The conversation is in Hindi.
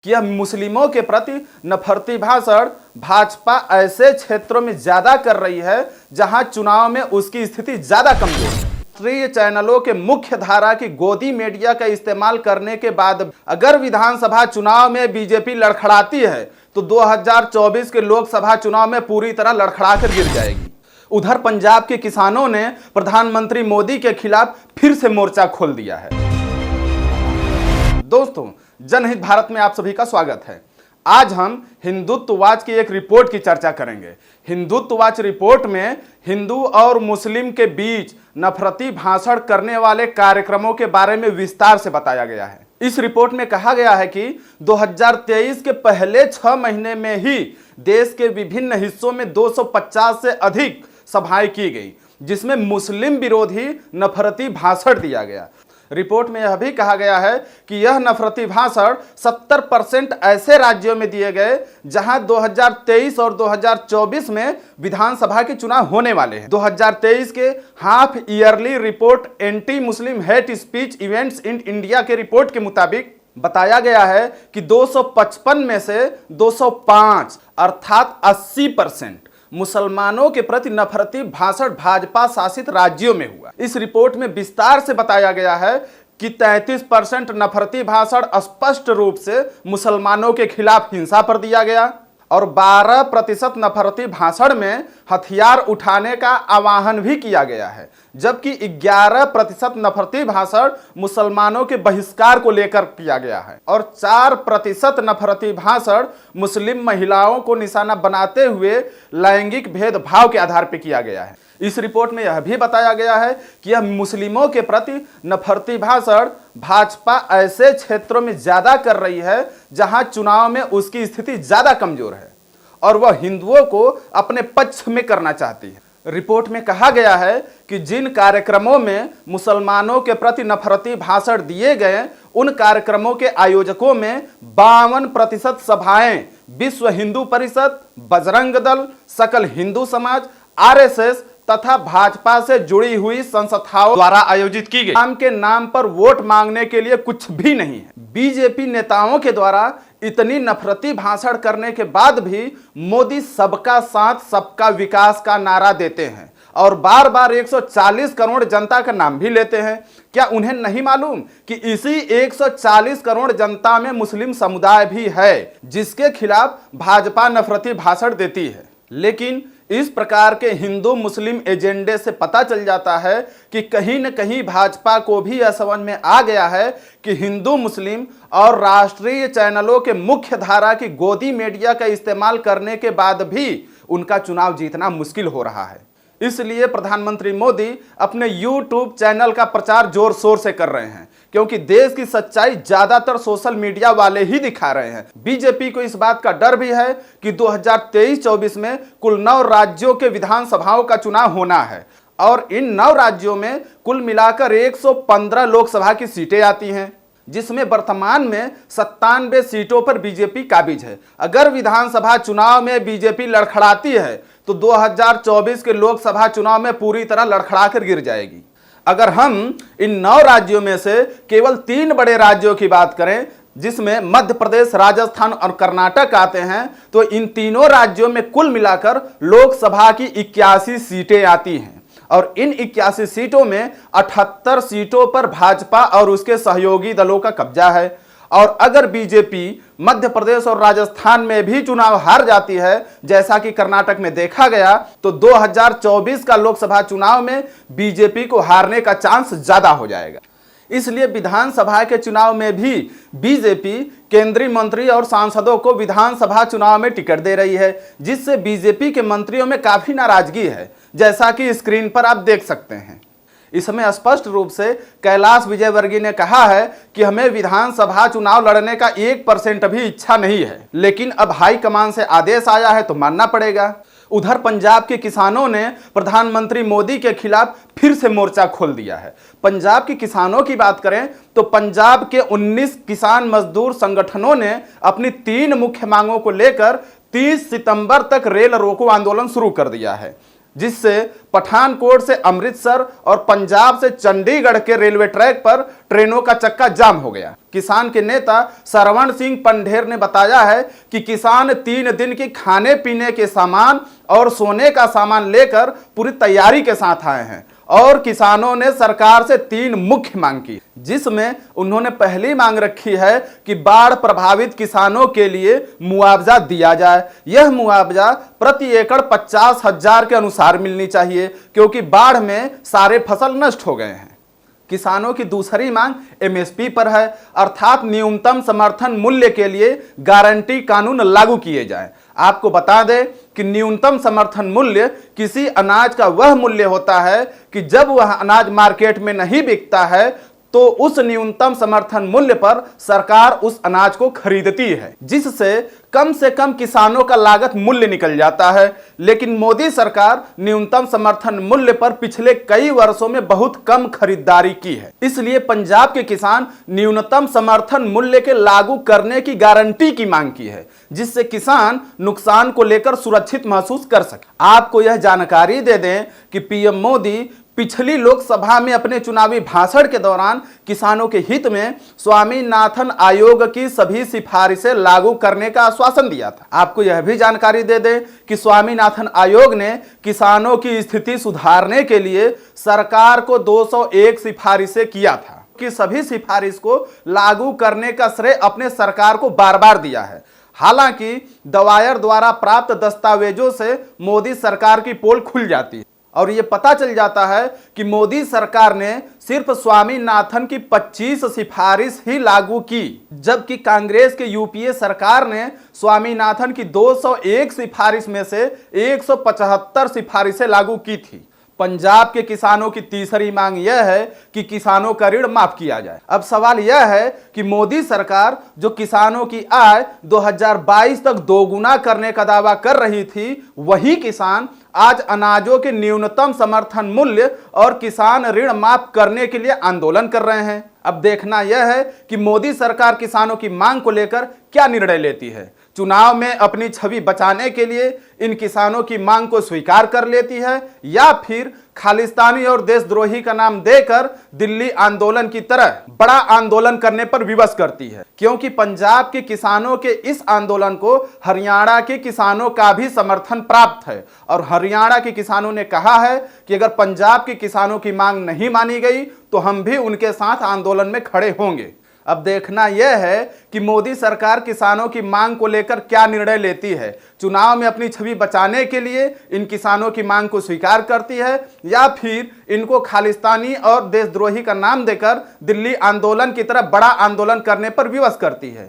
कि यह मुस्लिमों के प्रति नफरती भाषण भाजपा ऐसे क्षेत्रों में ज्यादा कर रही है जहां चुनाव में उसकी स्थिति ज्यादा कमजोर है। राष्ट्रीय चैनलों के मुख्य धारा की गोदी मीडिया का इस्तेमाल करने के बाद अगर विधानसभा चुनाव में बीजेपी लड़खड़ाती है तो 2024 के लोकसभा चुनाव में पूरी तरह लड़खड़ा कर गिर जाएगी। उधर पंजाब के किसानों ने प्रधानमंत्री मोदी के खिलाफ फिर से मोर्चा खोल दिया है। दोस्तों, जनहित भारत में आप सभी का स्वागत है। आज हम हिंदुत्व वॉच की एक रिपोर्ट की चर्चा करेंगे। हिंदुत्व वॉच रिपोर्ट में हिंदू और मुस्लिम के बीच नफरती भाषण करने वाले कार्यक्रमों के बारे में विस्तार से बताया गया है। इस रिपोर्ट में कहा गया है कि 2023 के पहले 6 महीने में ही देश के विभिन्न हिस्सों में 250 से अधिक सभाएं की गई, जिसमें मुस्लिम विरोधी नफरती भाषण दिया गया। रिपोर्ट में यह भी कहा गया है कि यह नफरती भाषण 70% ऐसे राज्यों में दिए गए जहां 2023 और 2024 में विधानसभा के चुनाव होने वाले हैं। 2023 के half yearly report anti Muslim hate speech events in India के रिपोर्ट के मुताबिक बताया गया है कि 255 में से 205 अर्थात 80% मुसलमानों के प्रति नफरती भाषण भाजपा शासित राज्यों में हुआ। इस रिपोर्ट में विस्तार से बताया गया है कि 33% नफरती भाषण स्पष्ट रूप से मुसलमानों के खिलाफ हिंसा पर दिया गया और 12% नफरती भाषण में हथियार उठाने का आह्वान भी किया गया है, जबकि 11% नफरती भाषण मुसलमानों के बहिष्कार को लेकर किया गया है और 4% नफरती भाषण मुस्लिम महिलाओं को निशाना बनाते हुए लैंगिक भेदभाव के आधार पर किया गया है। इस रिपोर्ट में यह भी बताया गया है कि यह मुस्लिमों के प्रति नफरती भाषण भाजपा ऐसे क्षेत्रों में ज्यादा कर रही है जहां चुनाव में उसकी स्थिति ज्यादा कमजोर है और वह हिंदुओं को अपने पक्ष में करना चाहती है। रिपोर्ट में कहा गया है कि जिन कार्यक्रमों में मुसलमानों के प्रति नफरती भाषण दिए गए उन कार्यक्रमों के आयोजकों में 52% सभाएं विश्व हिंदू परिषद, बजरंग दल, सकल हिंदू समाज, आरएसएस तथा भाजपा से जुड़ी हुई संस्थाओं द्वारा आयोजित की गई। नाम के नाम पर वोट मांगने के लिए कुछ भी नहीं है। बीजेपी नेताओं के द्वारा इतनी नफरती भाषण करने के बाद भी मोदी सबका साथ सबका विकास का नारा देते हैं और बार बार 140 करोड़ जनता का नाम भी लेते हैं। क्या उन्हें नहीं मालूम कि इसी 140 करोड़ जनता में मुस्लिम समुदाय भी है जिसके खिलाफ भाजपा नफरती भाषण देती है? लेकिन इस प्रकार के हिंदू मुस्लिम एजेंडे से पता चल जाता है कि कहीं न कहीं भाजपा को भी यह समझ में आ गया है कि हिंदू मुस्लिम और राष्ट्रीय चैनलों के मुख्य धारा की गोदी मीडिया का इस्तेमाल करने के बाद भी उनका चुनाव जीतना मुश्किल हो रहा है। इसलिए प्रधानमंत्री मोदी अपने YouTube चैनल का प्रचार जोर शोर से कर रहे हैं, क्योंकि देश की सच्चाई ज्यादातर सोशल मीडिया वाले ही दिखा रहे हैं। बीजेपी को इस बात का डर भी है कि 2023-24 में कुल 9 राज्यों के विधानसभाओं का चुनाव होना है और इन 9 राज्यों में कुल मिलाकर 115 लोकसभा की सीटें आती हैं, जिसमें वर्तमान में 97 सीटों पर बीजेपी काबिज है। अगर विधानसभा चुनाव में बीजेपी लड़खड़ाती है तो 2024 के लोकसभा चुनाव में पूरी तरह लड़खड़ा कर गिर जाएगी। अगर हम इन 9 राज्यों में से केवल 3 बड़े राज्यों की बात करें, जिसमें मध्य प्रदेश, राजस्थान और कर्नाटक आते हैं, तो इन तीनों राज्यों में कुल मिलाकर लोकसभा की 81 सीटें आती हैं और इन 81 सीटों में 78 सीटों पर भाजपा और उसके सहयोगी दलों का कब्जा है। और अगर बीजेपी मध्य प्रदेश और राजस्थान में भी चुनाव हार जाती है, जैसा कि कर्नाटक में देखा गया, तो 2024 का लोकसभा चुनाव में बीजेपी को हारने का चांस ज्यादा हो जाएगा। इसलिए विधानसभा के चुनाव में भी बीजेपी केंद्रीय मंत्री और सांसदों को विधानसभा चुनाव में टिकट दे रही है, जिससे बीजेपी के मंत्रियों में काफी नाराजगी है, जैसा कि स्क्रीन पर आप देख सकते हैं। इसमें स्पष्ट रूप से कैलाश विजयवर्गीय ने कहा है कि हमें विधानसभा चुनाव लड़ने का 1% भी इच्छा नहीं है, लेकिन अब हाईकमान से आदेश आया है तो मानना पड़ेगा। उधर पंजाब के किसानों ने प्रधानमंत्री मोदी के खिलाफ फिर से मोर्चा खोल दिया है। पंजाब के किसानों की बात करें तो पंजाब के 19 किसान मजदूर संगठनों ने अपनी 3 मुख्य मांगों को लेकर 30 सितंबर तक रेल रोको आंदोलन शुरू कर दिया है। जिससे पठानकोट से अमृतसर और पंजाब से चंडीगढ़ के रेलवे ट्रैक पर ट्रेनों का चक्का जाम हो गया। किसान के नेता सरवण सिंह पंढेर ने बताया है कि किसान 3 दिन की खाने पीने के सामान और सोने का सामान लेकर पूरी तैयारी के साथ आए हैं और किसानों ने सरकार से 3 मुख्य मांग की, जिसमें उन्होंने पहली मांग रखी है कि बाढ़ प्रभावित किसानों के लिए मुआवजा दिया जाए। यह मुआवजा प्रति एकड़ 50,000 के अनुसार मिलनी चाहिए, क्योंकि बाढ़ में सारे फसल नष्ट हो गए हैं। किसानों की दूसरी मांग एमएसपी पर है, अर्थात न्यूनतम समर्थन मूल्य के लिए गारंटी कानून लागू किए जाए। आपको बता दें कि न्यूनतम समर्थन मूल्य किसी अनाज का वह मूल्य होता है कि जब वह अनाज मार्केट में नहीं बिकता है तो उस न्यूनतम समर्थन मूल्य पर सरकार उस अनाज को खरीदती है, जिससे कम से कम किसानों का लागत मूल्य निकल जाता है। लेकिन मोदी सरकार न्यूनतम समर्थन मूल्य पर पिछले कई वर्षों में बहुत कम खरीदारी की है। इसलिए पंजाब के किसान न्यूनतम समर्थन मूल्य के लागू करने की गारंटी की मांग की है, जिससे किसान नुकसान को लेकर सुरक्षित महसूस कर सके। आपको यह जानकारी दे दें कि पीएम मोदी पिछली लोकसभा में अपने चुनावी भाषण के दौरान किसानों के हित में स्वामीनाथन आयोग की सभी सिफारिशें लागू करने का आश्वासन दिया था। आपको यह भी जानकारी दे दें कि स्वामीनाथन आयोग ने किसानों की स्थिति सुधारने के लिए सरकार को 201 सिफारिशें किया था, कि सभी सिफारिश को लागू करने का श्रेय अपने सरकार को बार बार दिया है। हालांकि दवायर द्वारा प्राप्त दस्तावेजों से मोदी सरकार की पोल खुल जाती है और ये पता चल जाता है कि मोदी सरकार ने सिर्फ स्वामीनाथन की 25 सिफारिश ही लागू की, जबकि कांग्रेस के यूपीए सरकार ने स्वामीनाथन की 201 सिफारिश में से 175 सिफारिशें लागू की थी। पंजाब के किसानों की तीसरी मांग यह है कि किसानों का ऋण माफ किया जाए। अब सवाल यह है कि मोदी सरकार जो किसानों की आय 2022 तक दोगुना करने का दावा कर रही थी, वही किसान आज अनाजों के न्यूनतम समर्थन मूल्य और किसान ऋण माफ करने के लिए आंदोलन कर रहे हैं। अब देखना यह है कि मोदी सरकार किसानों की मांग को लेकर क्या निर्णय लेती है। चुनाव में अपनी छवि बचाने के लिए इन किसानों की मांग को स्वीकार कर लेती है या फिर खालिस्तानी और देशद्रोही का नाम देकर दिल्ली आंदोलन की तरह बड़ा आंदोलन करने पर विवश करती है, क्योंकि पंजाब के किसानों के इस आंदोलन को हरियाणा के किसानों का भी समर्थन प्राप्त है और हरियाणा के किसानों ने कहा है कि अगर पंजाब के किसानों की मांग नहीं मानी गई तो हम भी उनके साथ आंदोलन में खड़े होंगे। अब देखना यह है कि मोदी सरकार किसानों की मांग को लेकर क्या निर्णय लेती है। चुनाव में अपनी छवि बचाने के लिए इन किसानों की मांग को स्वीकार करती है या फिर इनको खालिस्तानी और देशद्रोही का नाम देकर दिल्ली आंदोलन की तरह बड़ा आंदोलन करने पर विवश करती है।